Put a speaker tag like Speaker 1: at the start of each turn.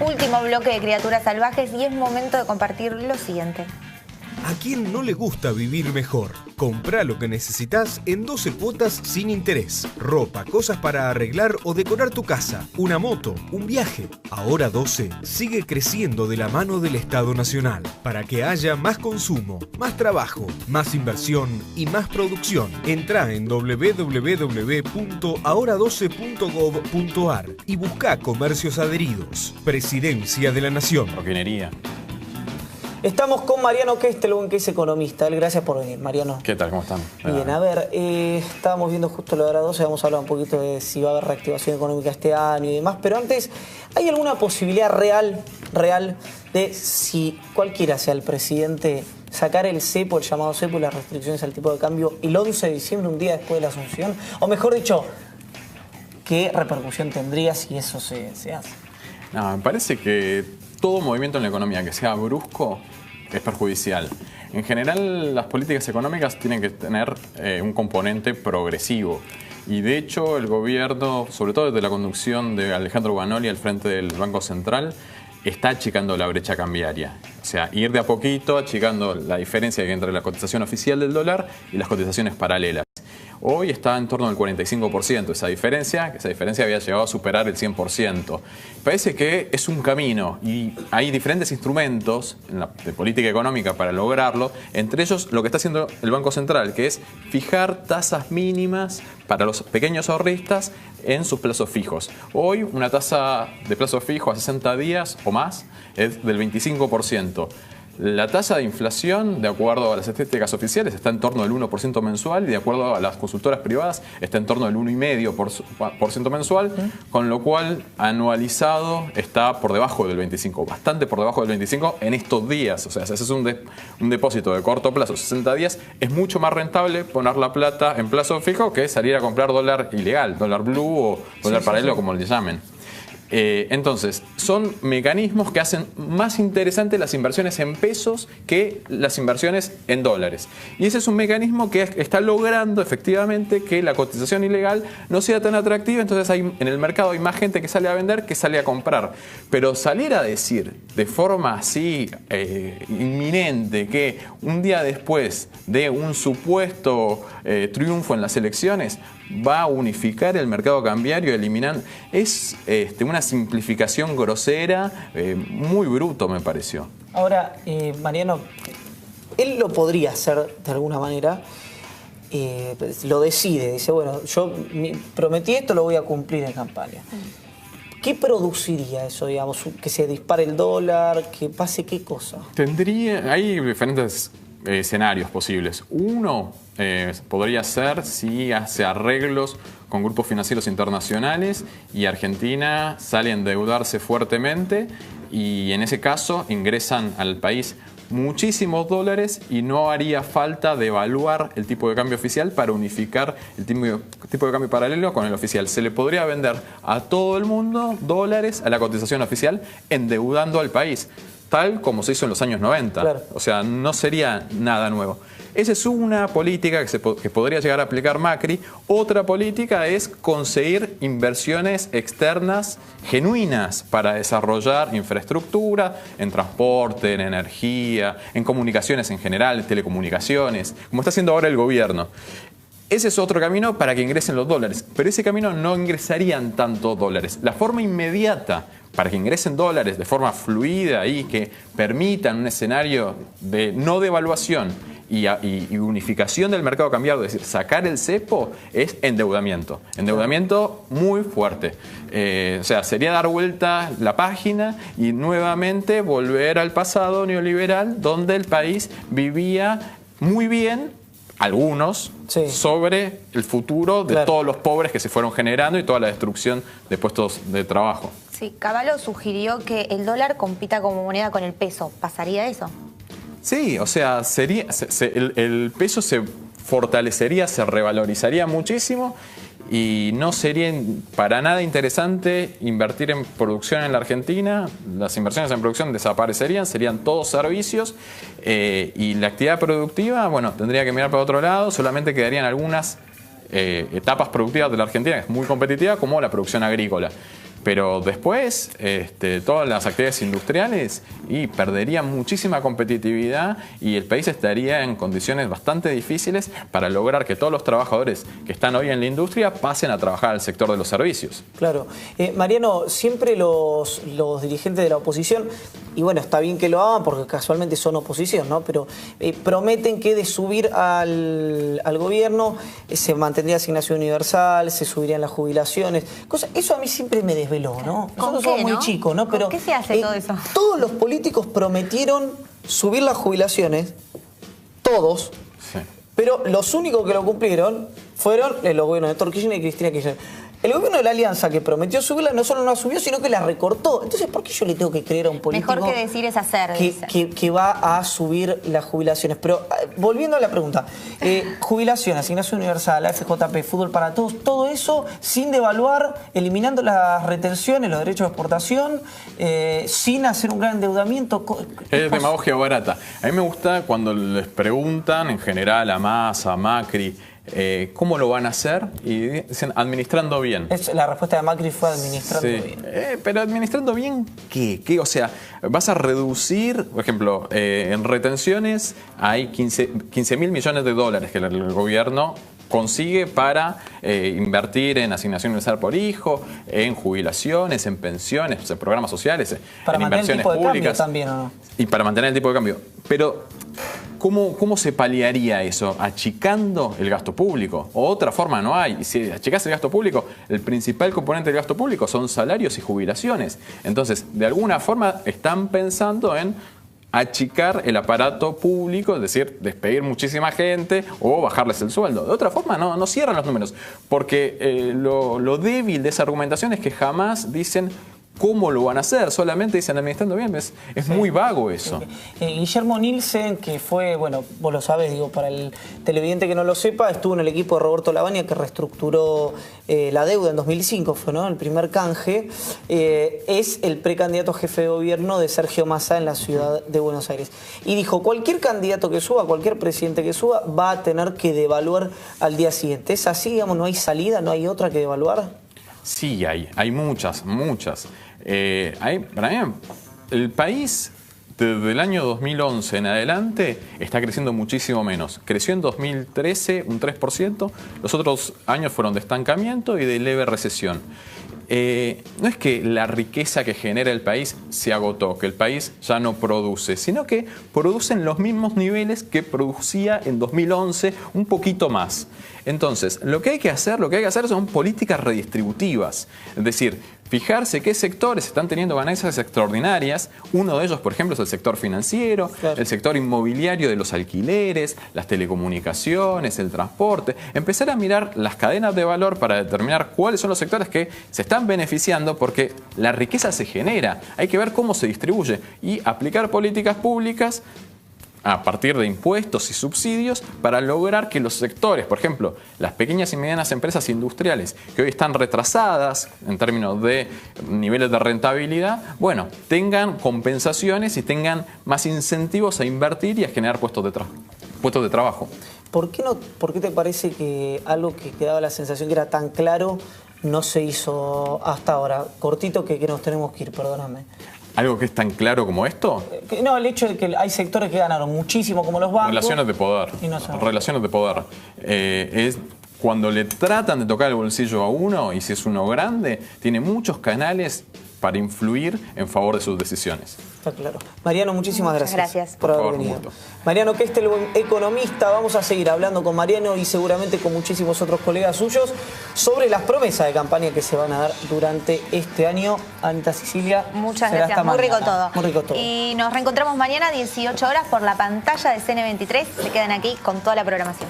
Speaker 1: Último bloque de Criaturas Salvajes y es momento de compartir lo siguiente.
Speaker 2: ¿A quién no le gusta vivir mejor? Comprá lo que necesitas en 12 cuotas sin interés. Ropa, cosas para arreglar o decorar tu casa, una moto, un viaje. Ahora 12 sigue creciendo de la mano del Estado Nacional para que haya más consumo, más trabajo, más inversión y más producción. Entrá en www.ahora12.gov.ar y buscá comercios adheridos. Presidencia de la Nación.
Speaker 3: Roquinería.
Speaker 4: Estamos con Mariano Kestelun, que es economista. Gracias por venir, Mariano.
Speaker 3: ¿Qué tal? ¿Cómo están?
Speaker 4: Bien, a ver, estábamos viendo justo lo de Ahora 12, vamos a hablar un poquito de si va a haber reactivación económica este año y demás, pero antes, ¿hay alguna posibilidad real de, si cualquiera sea el presidente, sacar el cepo, el llamado cepo y las restricciones al tipo de cambio el 11 de diciembre, un día después de la Asunción? O mejor dicho, ¿qué repercusión tendría si eso se hace?
Speaker 3: No, me parece que todo movimiento en la economía que sea brusco es perjudicial. En general, las políticas económicas tienen que tener un componente progresivo. Y de hecho, el gobierno, sobre todo desde la conducción de Alejandro Banoli al frente del Banco Central, está achicando la brecha cambiaria. O sea, ir de a poquito achicando la diferencia que hay entre la cotización oficial del dólar y las cotizaciones paralelas. Hoy está en torno al 45% esa diferencia, que esa diferencia había llegado a superar el 100%. Parece que es un camino y hay diferentes instrumentos de política económica para lograrlo, entre ellos lo que está haciendo el Banco Central, que es fijar tasas mínimas para los pequeños ahorristas en sus plazos fijos. Hoy una tasa de plazo fijo a 60 días o más es del 25%. La tasa de inflación, de acuerdo a las estadísticas oficiales, está en torno del 1% mensual y de acuerdo a las consultoras privadas está en torno del 1,5% mensual, con lo cual anualizado está por debajo del 25%, bastante por debajo del 25% en estos días. O sea, si haces un depósito de corto plazo, 60 días, es mucho más rentable poner la plata en plazo fijo que salir a comprar dólar ilegal, dólar blue o dólar paralelo, como le llamen. Entonces, son mecanismos que hacen más interesantes las inversiones en pesos que las inversiones en dólares. Y ese es un mecanismo que está logrando efectivamente que la cotización ilegal no sea tan atractiva. Entonces, en el mercado hay más gente que sale a vender que sale a comprar. Pero salir a decir de forma así inminente que un día después de un supuesto triunfo en las elecciones va a unificar el mercado cambiario, eliminando, es una simplificación grosera, muy bruto me pareció.
Speaker 4: Ahora, Mariano, él lo podría hacer de alguna manera, lo decide, dice, bueno, yo prometí esto, lo voy a cumplir en campaña. ¿Qué produciría eso, digamos? ¿Que se dispare el dólar? ¿Que pase qué cosa?
Speaker 3: Hay diferentes escenarios posibles. Uno podría ser si hace arreglos con grupos financieros internacionales y Argentina sale a endeudarse fuertemente y en ese caso ingresan al país muchísimos dólares y no haría falta devaluar el tipo de cambio oficial para unificar el tipo de cambio paralelo con el oficial. Se le podría vender a todo el mundo dólares a la cotización oficial endeudando al país, tal como se hizo en los años 90. Claro. O sea, no sería nada nuevo. Esa es una política que podría llegar a aplicar Macri. Otra política es conseguir inversiones externas genuinas para desarrollar infraestructura en transporte, en energía, en comunicaciones en general, telecomunicaciones, como está haciendo ahora el gobierno. Ese es otro camino para que ingresen los dólares, pero ese camino no ingresarían tantos dólares. La forma inmediata para que ingresen dólares de forma fluida y que permitan un escenario de no devaluación y unificación del mercado cambiario, es decir, sacar el cepo, es endeudamiento. Endeudamiento muy fuerte. O sea, sería dar vuelta la página y nuevamente volver al pasado neoliberal donde el país vivía muy bien, algunos, sobre el futuro de todos los pobres que se fueron generando y toda la destrucción de puestos de trabajo.
Speaker 1: Sí, Cavallo sugirió que el dólar compita como moneda con el peso. ¿Pasaría eso?
Speaker 3: Sí, o sea, el peso se fortalecería, se revalorizaría muchísimo y no sería para nada interesante invertir en producción en la Argentina. Las inversiones en producción desaparecerían, serían todos servicios y la actividad productiva, bueno, tendría que mirar para otro lado, solamente quedarían algunas etapas productivas de la Argentina, que es muy competitiva, como la producción agrícola. Pero después, todas las actividades industriales perderían muchísima competitividad y el país estaría en condiciones bastante difíciles para lograr que todos los trabajadores que están hoy en la industria pasen a trabajar al sector de los servicios.
Speaker 4: Claro. Mariano, siempre los dirigentes de la oposición, y bueno, está bien que lo hagan porque casualmente son oposición, ¿no? Pero prometen que de subir al gobierno se mantendría asignación universal, se subirían las jubilaciones. Eso a mí siempre me desveló, ¿no? Nosotros somos muy chicos, ¿no? Pero
Speaker 1: ¿con qué se hace todo eso?
Speaker 4: Todos los políticos prometieron subir las jubilaciones, todos,
Speaker 3: Sí.
Speaker 4: pero los únicos que lo cumplieron fueron los gobiernos de Néstor Kirchner y Cristina Kirchner. El gobierno de la Alianza que prometió subirla no solo no la subió, sino que la recortó. Entonces, ¿por qué yo le tengo que creer a un político
Speaker 1: Mejor que decir es hacer,
Speaker 4: que va a subir las jubilaciones? Pero volviendo a la pregunta, jubilación, asignación universal, AFJP, fútbol para todos, todo eso sin devaluar, eliminando las retenciones, los derechos de exportación, sin hacer un gran endeudamiento.
Speaker 3: Es demagogia barata. A mí me gusta cuando les preguntan en general a Massa, a Macri, ¿cómo lo van a hacer? Y dicen, administrando bien.
Speaker 4: La respuesta de Macri fue administrando
Speaker 3: Sí.
Speaker 4: bien.
Speaker 3: Pero administrando bien, ¿qué? O sea, vas a reducir, por ejemplo, en retenciones hay 15.000 millones de dólares que el gobierno consigue para invertir en asignación universal por hijo, en jubilaciones, en pensiones, en programas sociales,
Speaker 4: Para
Speaker 3: en
Speaker 4: mantener el
Speaker 3: inversiones
Speaker 4: tipo de cambio
Speaker 3: públicas.
Speaker 4: también, ¿o no?
Speaker 3: Y para mantener el tipo de cambio. Pero, ¿cómo se paliaría eso? ¿Achicando el gasto público? Otra forma no hay. Si achicás el gasto público, el principal componente del gasto público son salarios y jubilaciones. Entonces, de alguna forma están pensando en achicar el aparato público, es decir, despedir muchísima gente o bajarles el sueldo. De otra forma, no cierran los números, porque lo débil de esa argumentación es que jamás dicen cómo lo van a hacer, solamente dicen administrando bien. Es muy vago eso.
Speaker 4: Guillermo Nielsen, que fue, bueno, vos lo sabés, digo, para el televidente que no lo sepa, estuvo en el equipo de Roberto Lavagna que reestructuró la deuda en 2005, fue, ¿no?, el primer canje. Es el precandidato jefe de gobierno de Sergio Massa en la ciudad de Buenos Aires. Y dijo, cualquier candidato que suba, cualquier presidente que suba, va a tener que devaluar al día siguiente. ¿Es así, digamos, no hay salida, no hay otra que devaluar?
Speaker 3: Sí, hay muchas. Para mí, el país desde el año 2011 en adelante está creciendo muchísimo menos. Creció en 2013 un 3%, los otros años fueron de estancamiento y de leve recesión. No es que la riqueza que genera el país se agotó, que el país ya no produce, sino que produce en los mismos niveles que producía en 2011, un poquito más. Entonces, lo que hay que hacer son políticas redistributivas. Es decir, fijarse qué sectores están teniendo ganancias extraordinarias. Uno de ellos, por ejemplo, es el sector financiero, claro, el sector inmobiliario de los alquileres, las telecomunicaciones, el transporte. Empezar a mirar las cadenas de valor para determinar cuáles son los sectores que se están beneficiando, porque la riqueza se genera. Hay que ver cómo se distribuye y aplicar políticas públicas a partir de impuestos y subsidios para lograr que los sectores, por ejemplo, las pequeñas y medianas empresas industriales que hoy están retrasadas en términos de niveles de rentabilidad, bueno, tengan compensaciones y tengan más incentivos a invertir y a generar puestos de trabajo. ¿Por qué te parece que algo que quedaba la sensación que era tan claro no se hizo hasta ahora? Cortito que nos tenemos que ir, perdóname. ¿Algo que es tan claro como esto? No, el hecho de que hay sectores que ganaron muchísimo, como los bancos. Relaciones de poder. Relaciones de poder. Es cuando le tratan de tocar el bolsillo a uno, y si es uno grande, tiene muchos canales para influir en favor de sus decisiones. Está claro. Mariano, muchísimas gracias por haber venido. Mariano Kestel, economista. Vamos a seguir hablando con Mariano y seguramente con muchísimos otros colegas suyos sobre las promesas de campaña que se van a dar durante este año. Anita, Cecilia. Muchas gracias. Muy rico todo. Muy rico todo. Y nos reencontramos mañana a 18 horas por la pantalla de CN23. Se quedan aquí con toda la programación.